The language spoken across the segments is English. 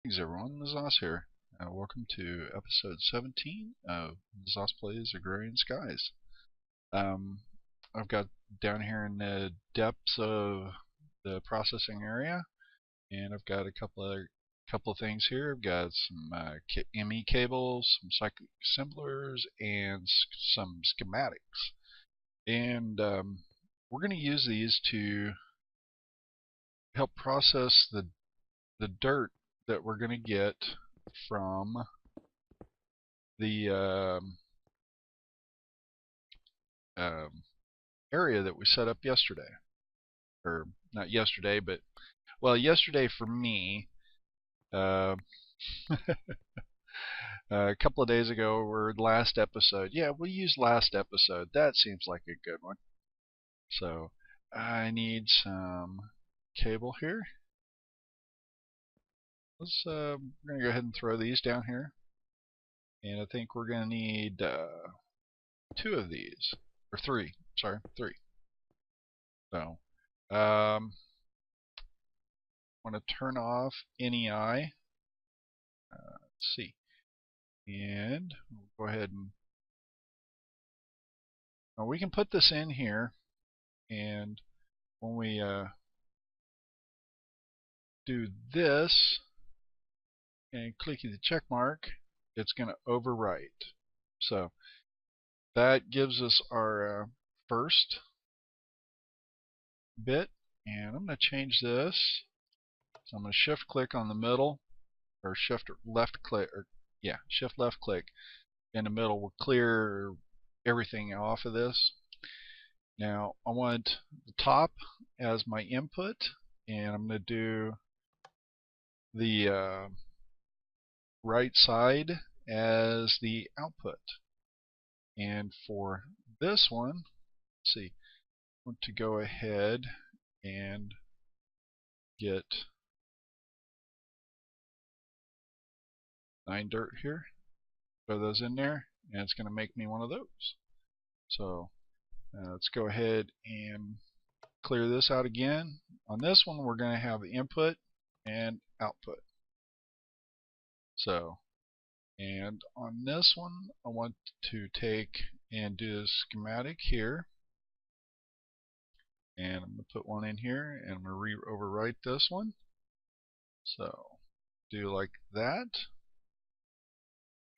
Thanks everyone, Mazahs here. Welcome to episode 17 of Mazahs Plays Agrarian Skies. I've got down here in the depths of the processing area, and I've got a couple of things here. I've got some ME cables, some cyclic assemblers, and some schematics. And we're going to use these to help process the dirt that we're going to get from the area that we set up yesterday. Or not yesterday, but, well, yesterday for me. Uh, a couple of days ago, or last episode. Yeah, we'll use last episode. That seems like a good one. So, I need some cable here. We're going to go ahead and throw these down here. And I think we're going to need 2 of these. Or 3. Sorry, 3. So, I want to turn off NEI. Let's see. And we'll go ahead and we can put this in here, and when we do this and click the check mark, it's going to overwrite. So that gives us our first bit, and I'm going to change this. So I'm going to shift click on the middle, or shift left click, or yeah, shift left click in the middle will clear everything off of this. Now I want the top as my input, and I'm going to do the right side as the output. And for this one, let's see, I want to go ahead and get 9 dirt here, throw those in there, and it's going to make me one of those. So let's go ahead and clear this out again. On this one, we're going to have input and output. So, and on this one, I want to take and do a schematic here. And I'm going to put one in here, and I'm going to overwrite this one. So, do like that.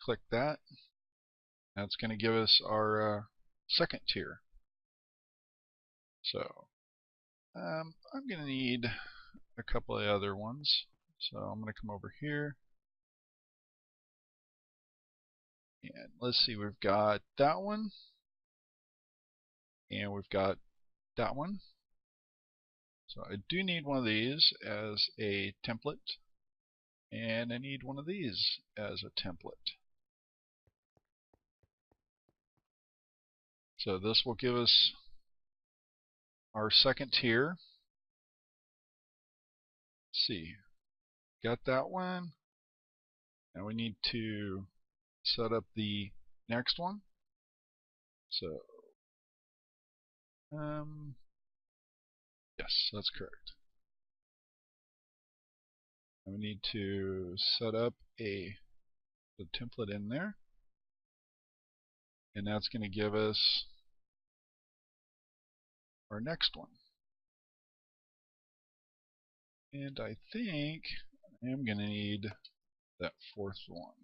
Click that. That's going to give us our second tier. So, I'm going to need a couple of other ones. So I'm going to come over here. And let's see, we've got that one. And we've got that one. So I do need one of these as a template. And I need one of these as a template. So this will give us our second tier. Let's see, got that one. Now we need to set up the next one. So, yes, that's correct. And we need to set up the template in there. And that's going to give us our next one. And I think I am going to need that fourth one.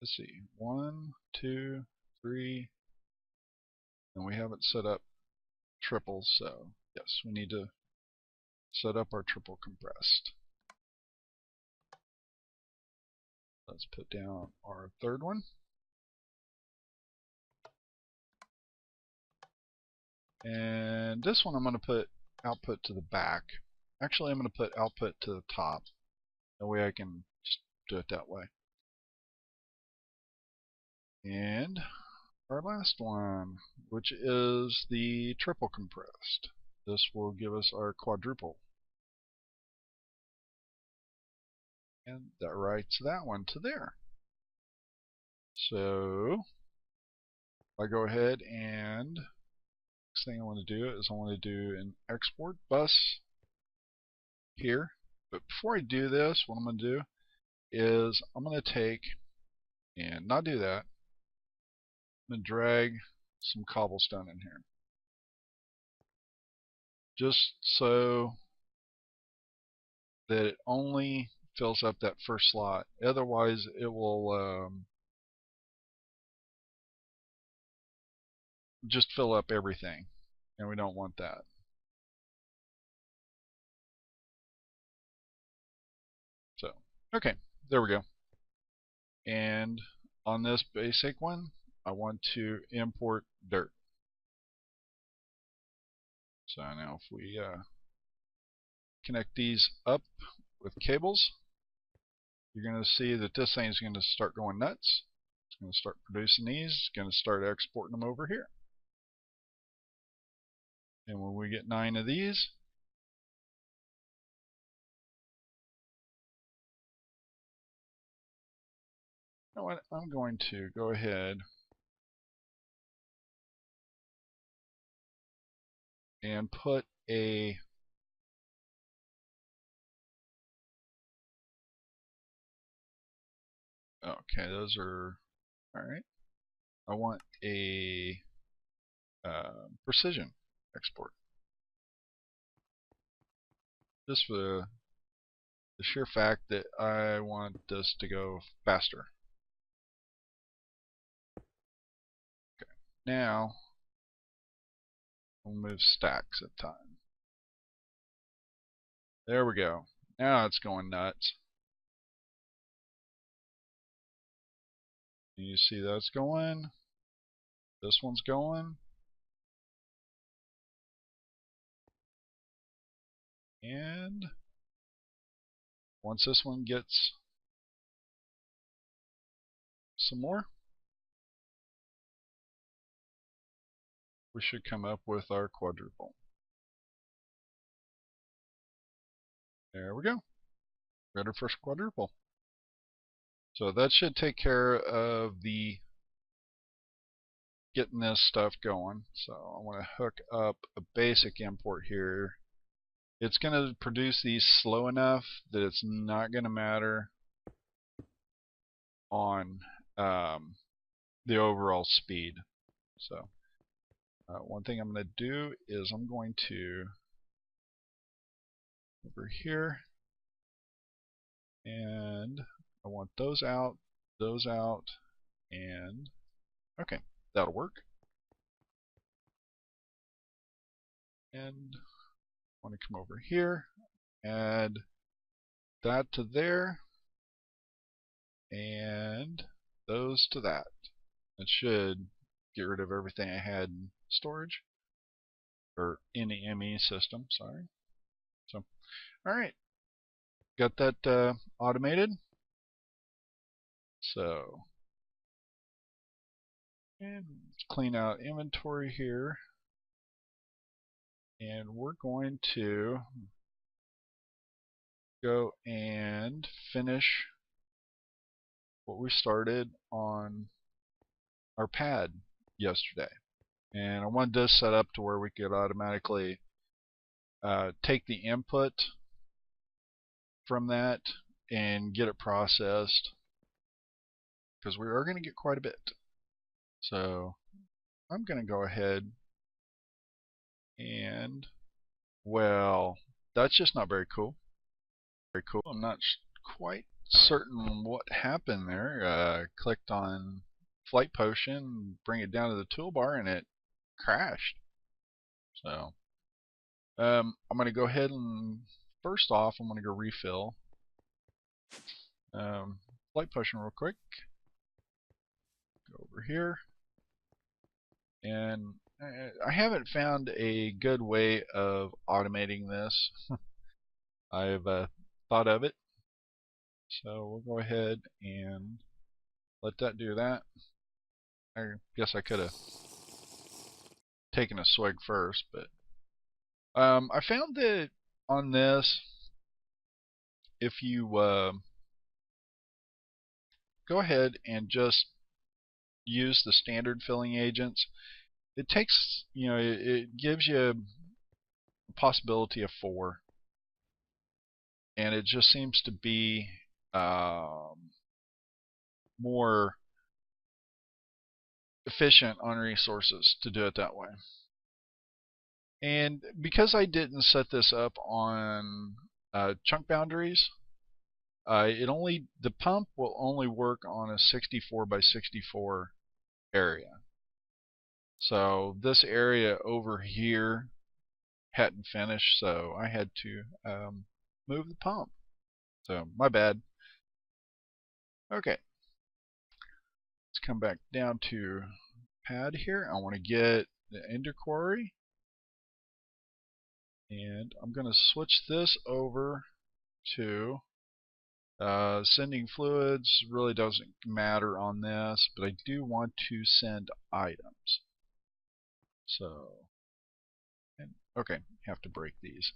Let's see, 1, 2, 3, and we haven't set up triples, so yes, we need to set up our triple compressed. Let's put down our third one. And this one I'm going to put output to the back. Actually, I'm going to put output to the top. That way I can just do it that way. And our last one, which is the triple compressed. This will give us our quadruple. And that writes that one to there. So I go ahead, and next thing I want to do is I want to do an export bus here. But before I do this, what I'm going to do is I'm going to take and not do that. I'm going to drag some cobblestone in here. Just so that it only fills up that first slot. Otherwise, it will just fill up everything, and we don't want that. So, okay, there we go. And on this basic one, I want to import dirt. So now if we connect these up with cables, you're going to see that this thing is going to start going nuts. It's going to start producing these. It's going to start exporting them over here. And when we get 9 of these, you know what? I'm going to go ahead and put a okay, those are alright. I want a precision export. Just for the sheer fact that I want this to go faster. Okay, now we'll move stacks at a time. There we go. Now it's going nuts. And you see that's going. This one's going. And once this one gets some more, we should come up with our quadruple. There we go. Got our first quadruple. So that should take care of the getting this stuff going. So I want to hook up a basic import here. It's going to produce these slow enough that it's not going to matter on the overall speed. So one thing I'm going to do is I'm going to over here, and I want those out, and okay, that'll work. And I want to come over here, add that to there, and those to that. It should get rid of everything I had in storage, or in the ME system, sorry. So, alright, got that automated. So, and let's clean out inventory here. And we're going to go and finish what we started on our pad yesterday. And I wanted this set up to where we could automatically take the input from that and get it processed, because we are going to get quite a bit. So I'm going to go ahead and, well, that's just not very cool. Very cool. I'm not quite certain what happened there. Clicked on flight potion, bring it down to the toolbar, and it crashed. So I'm going to go ahead and first off, I'm going to go refill flight potion real quick. Go over here, and I haven't found a good way of automating this. I've thought of it, so we'll go ahead and let that do that. I guess I could have taken a swig first, but I found that on this, if you go ahead and just use the standard filling agents, it takes, it gives you a possibility of 4. and it just seems to be more efficient on resources to do it that way. And because I didn't set this up on chunk boundaries, the pump will only work on a 64 by 64 area. So this area over here hadn't finished, so I had to move the pump. So my bad. Okay, let's come back down to pad here. I want to get the Ender Quarry, and I'm going to switch this over to sending fluids. Really doesn't matter on this, but I do want to send items. So, and okay, have to break these.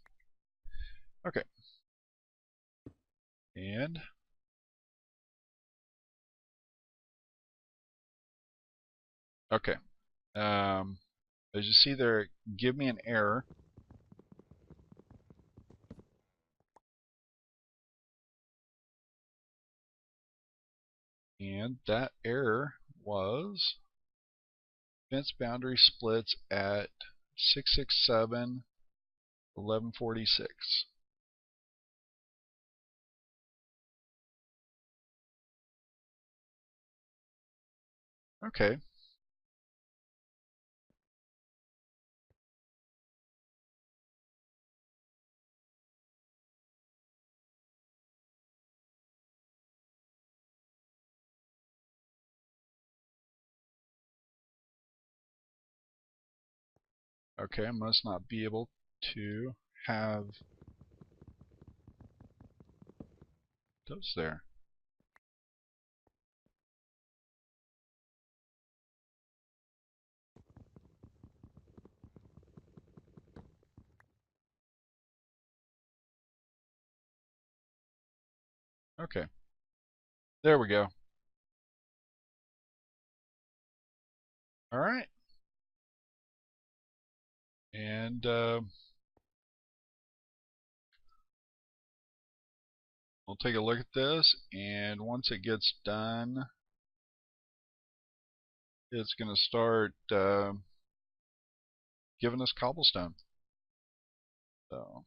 Okay, and okay. As you see there, give me an error. And that error was fence boundary splits at 667 1146. Okay. Okay, I must not be able to have those there. Okay. There we go. All right. And we'll take a look at this, and once it gets done, it's going to start giving us cobblestone. So,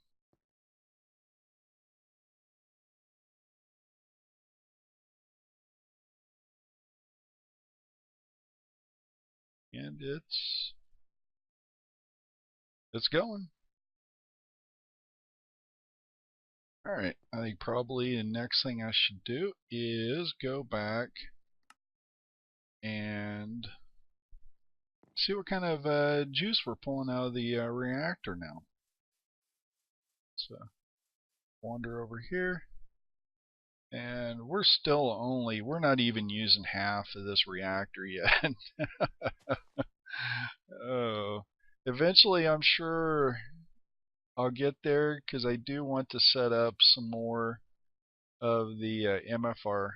and it's going. Alright, I think probably the next thing I should do is go back and see what kind of juice we're pulling out of the reactor now. So, wander over here, and we're not even using half of this reactor yet. Oh, eventually I'm sure I'll get there, because I do want to set up some more of the MFR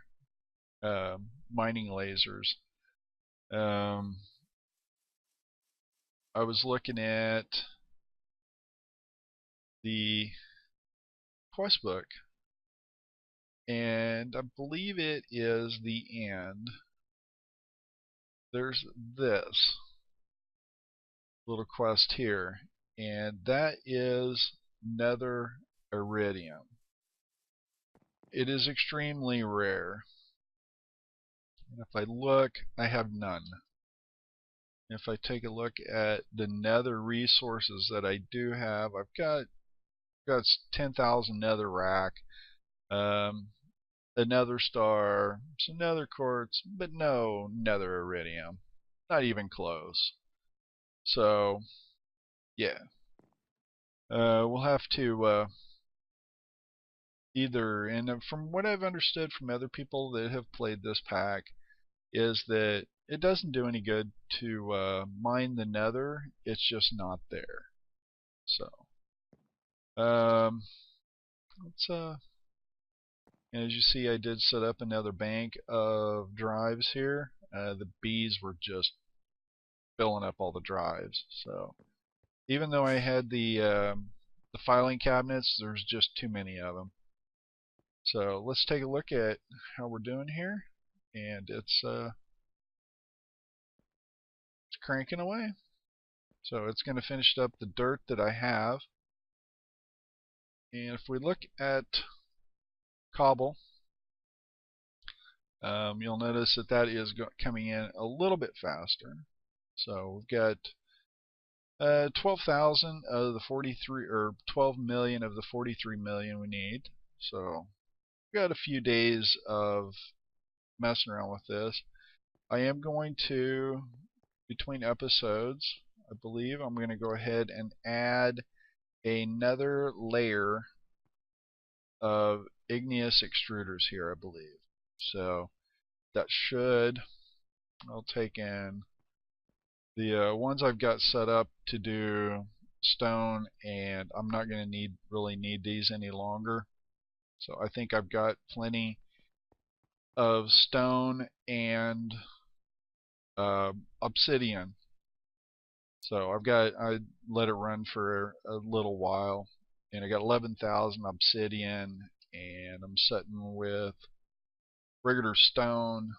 mining lasers. I was looking at the quest book, and I believe it is the end. There's this little quest here, and that is nether iridium. It is extremely rare. And if I look, I have none. If I take a look at the nether resources that I do have, I've got 10,000 nether rack, a nether star, some nether quartz, but no nether iridium. Not even close. So, yeah. We'll have to either, and from what I've understood from other people that have played this pack, is that it doesn't do any good to mine the nether. It's just not there. So, let's and as you see, I did set up another bank of drives here. The bees were just filling up all the drives. So even though I had the filing cabinets, there's just too many of them. So let's take a look at how we're doing here, and it's cranking away. So it's going to finish up the dirt that I have. And if we look at cobble, you'll notice that that is coming in a little bit faster. So we've got 12,000 of the 43, or 12 million of the 43 million we need. So we've got a few days of messing around with this. I am going to, between episodes, I believe I'm going to go ahead and add another layer of igneous extruders here, I believe. So that should, I'll take in the ones I've got set up to do stone, and I'm not going to really need these any longer. So I think I've got plenty of stone and obsidian. So I let it run for a little while, and I got 11,000 obsidian, and I'm sitting with regular stone.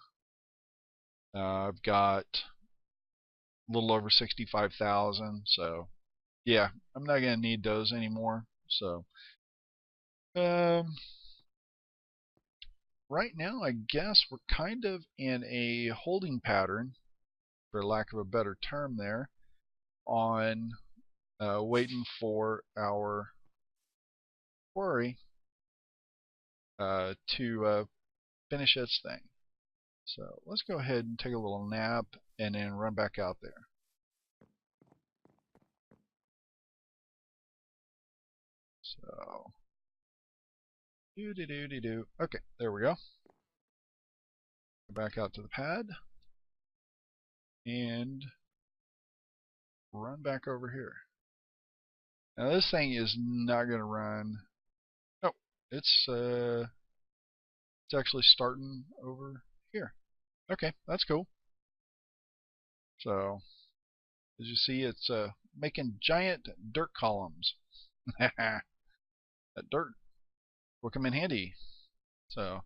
I've got a little over 65,000. So yeah, I'm not going to need those anymore. So right now, I guess we're kind of in a holding pattern, for lack of a better term there, on waiting for our quarry to finish its thing. So let's go ahead and take a little nap and then run back out there. So do. Okay, there we go. Go back out to the pad and run back over here. Now this thing is not going to run. Oh, it's actually starting over here. Okay, that's cool. So as you see, it's making giant dirt columns. That dirt will come in handy. So,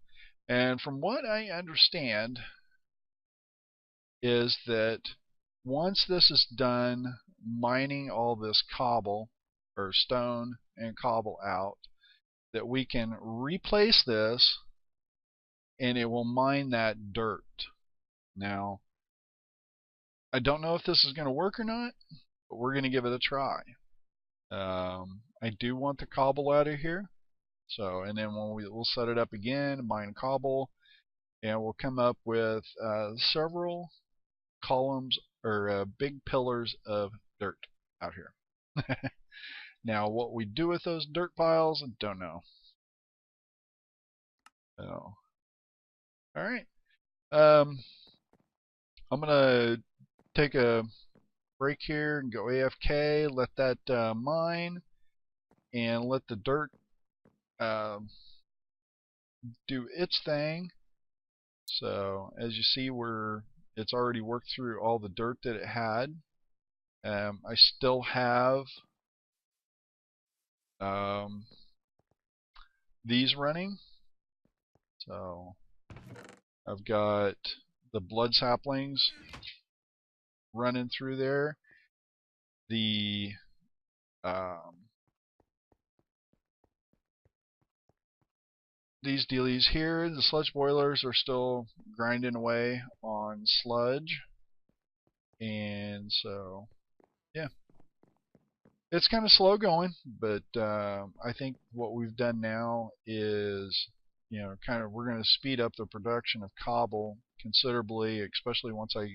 and from what I understand is that once this is done mining all this cobble or stone and cobble out, that we can replace this and it will mine that dirt. Now, I don't know if this is going to work or not, but we're going to give it a try. I do want the cobble out of here. So, and then we'll set it up again, mine cobble, and we'll come up with several columns or big pillars of dirt out here. Now, what we do with those dirt piles, I don't know. So, all right. I'm gonna take a break here and go AFK. Let that mine, and let the dirt do its thing. So as you see, it's already worked through all the dirt that it had. I still have these running. So I've got the blood saplings running through there. The these dealies here, the sludge boilers are still grinding away on sludge. And so, yeah. It's kind of slow going, but I think what we've done now is, kind of we're going to speed up the production of cobble considerably, especially once I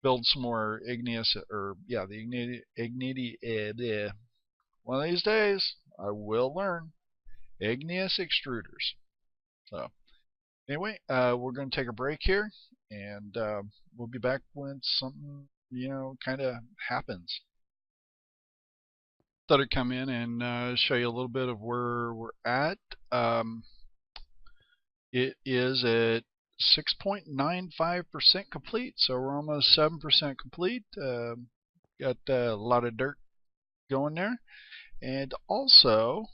build some more igneous, or yeah, the igneous. One of these days, I will learn igneous extruders. So anyway, we're going to take a break here, and we'll be back when something kind of happens. Thought I'd come in and show you a little bit of where we're at. It is at 6.95% complete, so we're almost 7% complete. Got a lot of dirt going there, and also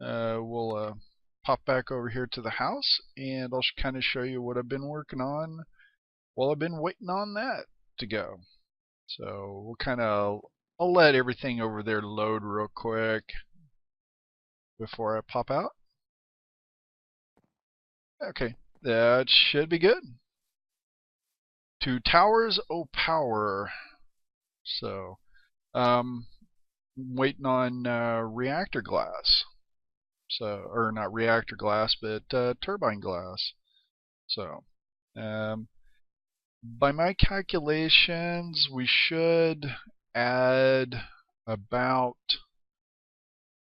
we'll pop back over here to the house, and I'll kind of show you what I've been working on while I've been waiting on that to go. So we'll I'll let everything over there load real quick before I pop out. Okay, that should be good. 2 towers, oh power. So, waiting on reactor glass. So, or not reactor glass, but turbine glass. So, by my calculations, we should add about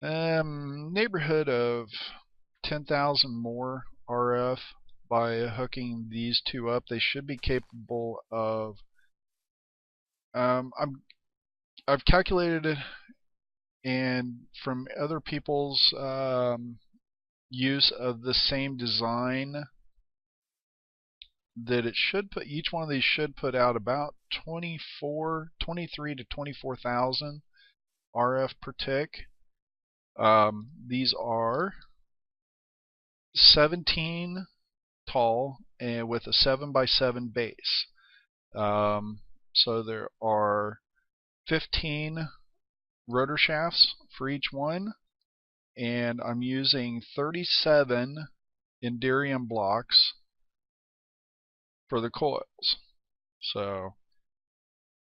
neighborhood of 10,000 more RF by hooking these two up. They should be capable of. I've calculated it, and from other people's use of the same design, that it should put, each one of these should put out about 23 to 24,000 RF per tick. These are 17 tall and with a 7x7 base. So there are 15 rotor shafts for each one, and I'm using 37 Enderium blocks for the coils. So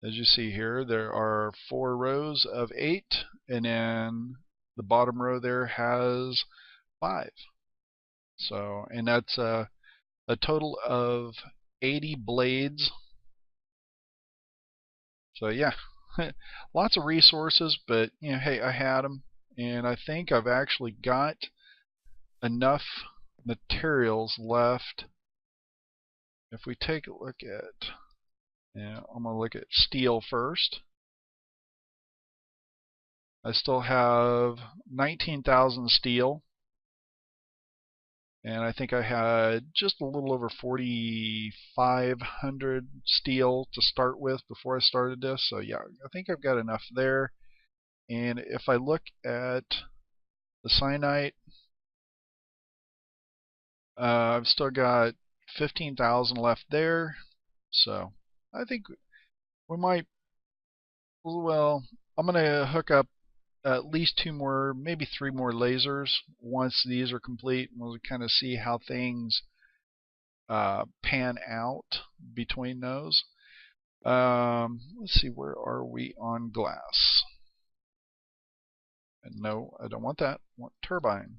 as you see here, there are 4 rows of 8, and then the bottom row there has 5. So, and that's a total of 80 blades. So yeah, lots of resources, but you know, hey, I had them, and I think I've actually got enough materials left. If we take a look at, I'm going to look at steel first. I still have 19,000 steel, and I think I had just a little over 4,500 steel to start with before I started this. So yeah, I think I've got enough there. And if I look at the cyanite, I've still got 15,000 left there. So I think we might, well, I'm going to hook up at least 2 more, maybe 3 more lasers once these are complete. We'll kind of see how things pan out between those. Let's see, where are we on glass? And no, I don't want that. I want turbine.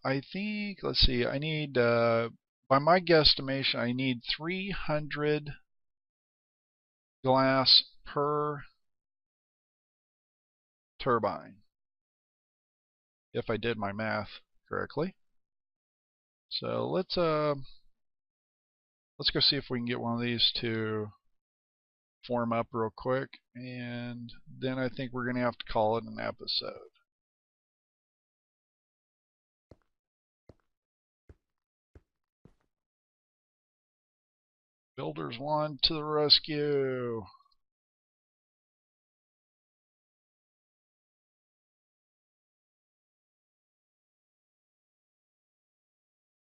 I think, let's see, I need, by my guesstimation, I need 300 glass per turbine, if I did my math correctly. So let's go see if we can get one of these to form up real quick, and then I think we're going to have to call it an episode. Builders 1 to the rescue.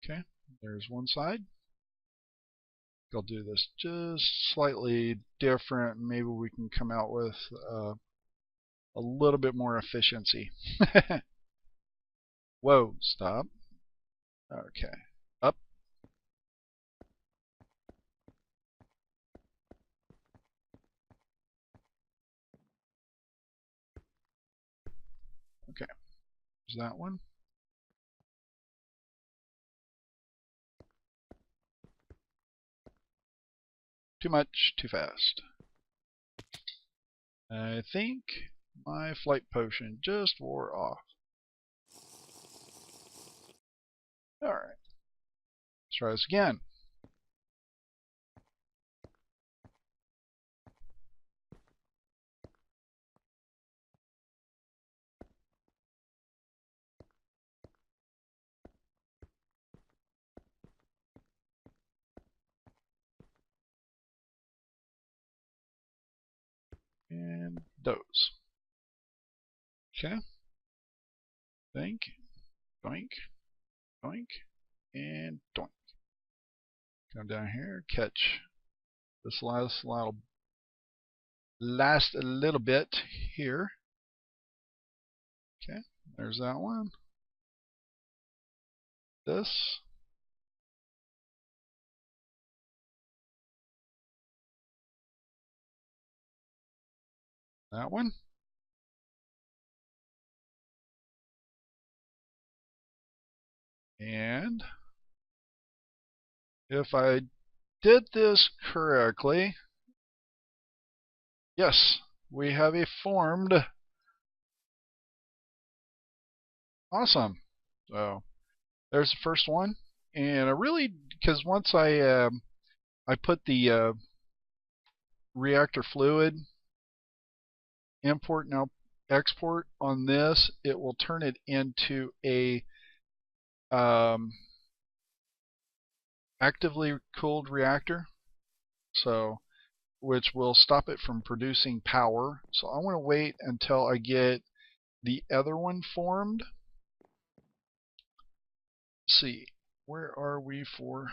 Okay, there's one side. I'll do this just slightly different. Maybe we can come out with a little bit more efficiency. Whoa, stop. Okay, up. Okay, there's that one. Too much, too fast. I think my flight potion just wore off. Alright, let's try this again. And those. Okay. Think, doink, doink, and doink. Come down here, catch this last a little bit here. Okay, there's that one. This. That one. And if I did this correctly, yes, we have a formed. Awesome. So there's the first one, and I really, because once I put the reactor fluid import and export on this, it will turn it into a actively cooled reactor, so which will stop it from producing power. So I want to wait until I get the other one formed. Let's see, where are we for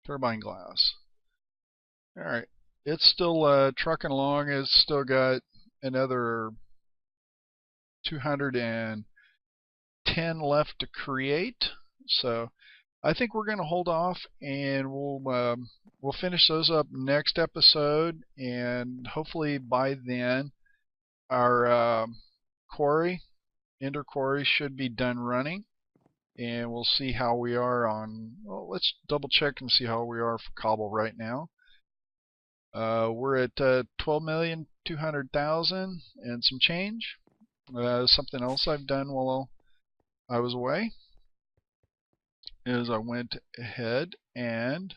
turbine glass? All right, it's still trucking along. It's still got another 210 left to create. So I think we're going to hold off, and we'll finish those up next episode, and hopefully by then our quarry, Ender Quarry, should be done running, and we'll see how we are on. Well, let's double check and see how we are for cobble right now. We're at 12,200,000 and some change. Something else I've done while I was away is I went ahead and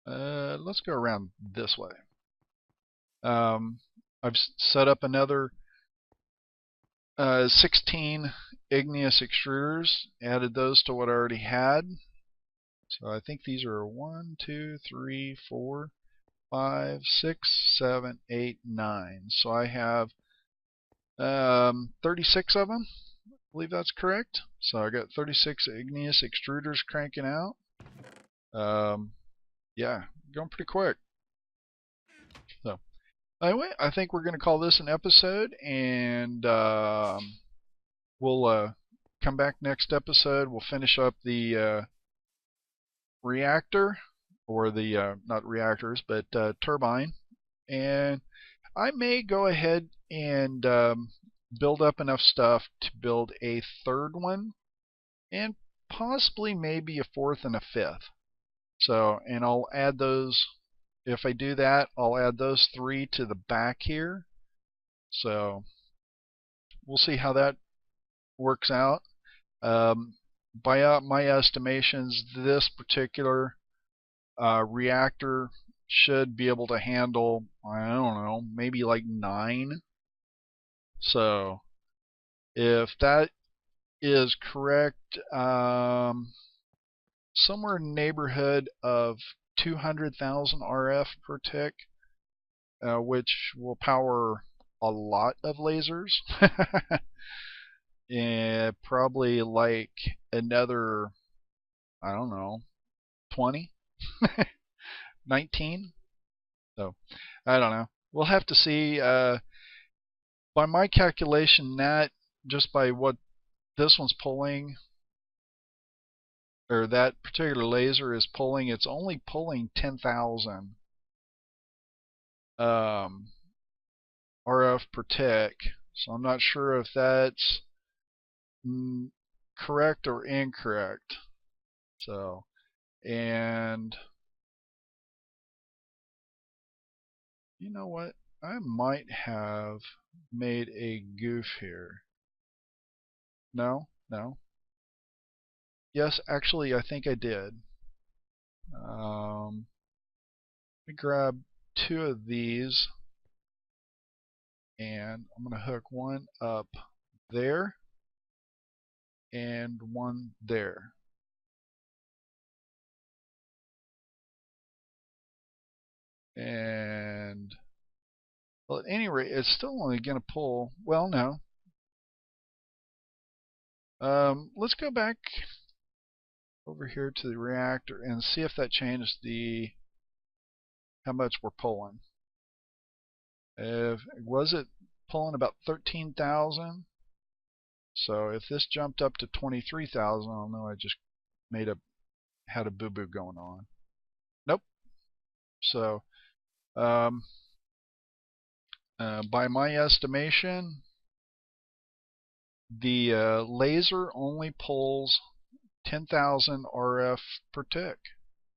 let's go around this way. I've set up another 16 igneous extruders, added those to what I already had. So I think these are 1, 2, 3, 4, 5, 6, 7, 8, 9. So I have 36 of them. I believe that's correct. So I got 36 igneous extruders cranking out. Yeah, going pretty quick. So anyway, I think we're going to call this an episode, and we'll come back next episode. We'll finish up the reactor, or the not reactors, but turbine, and I may go ahead and build up enough stuff to build a third one, and possibly maybe a fourth and a fifth. So, and I'll add those. If I do that, I'll add those 3 to the back here. So we'll see how that works out. By my estimations, this particular reactor should be able to handle, I don't know, maybe like 9. So if that is correct, somewhere in the neighborhood of 200,000 RF per tick, which will power a lot of lasers. And probably like another, I don't know, 20, 19. So I don't know. We'll have to see. By my calculation, that just by what this one's pulling, or that particular laser is pulling, it's only pulling 10,000 RF per tick. So I'm not sure if that's correct or incorrect. So, and you know what? I might have made a goof here. No, no. Yes, actually, I think I did. Let me grab 2 of these, and I'm going to hook one up there and one there. And well, at any rate, it's still only going to pull. Well, no, Let's go back over here to the reactor and see if that changed how much we're pulling. Was it pulling about 13,000? So if this jumped up to 23,000, I don't know. I just had a boo-boo going on. Nope. So by my estimation, the laser only pulls 10,000 RF per tick.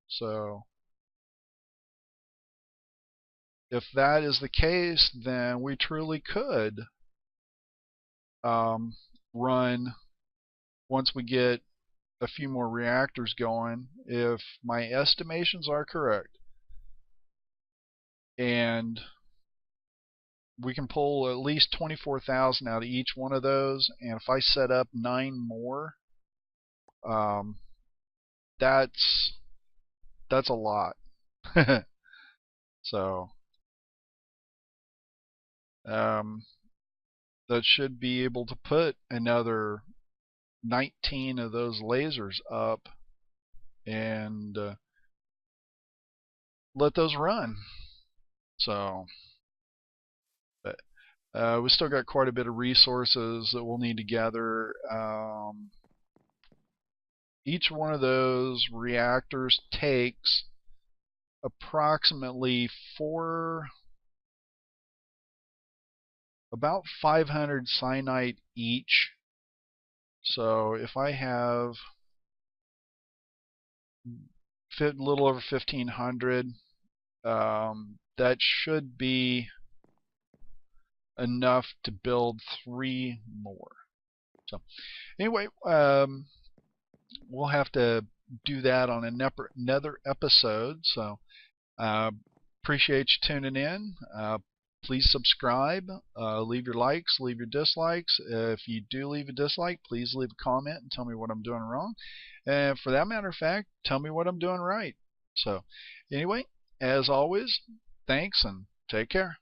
So if that is the case, then we truly could run, once we get a few more reactors going, if my estimations are correct, and we can pull at least 24,000 out of each one of those, and if I set up 9 more, that's a lot. So that should be able to put another 19 of those lasers up and let those run. So but we still got quite a bit of resources that we'll need to gather. Each one of those reactors takes approximately about 500 cyanide each. So if I have a little over 1,500, that should be enough to build 3 more. So anyway, we'll have to do that on another episode. So appreciate you tuning in. Please subscribe, leave your likes, leave your dislikes. If you do leave a dislike, please leave a comment and tell me what I'm doing wrong. And for that matter of fact, tell me what I'm doing right. So anyway, as always, thanks and take care.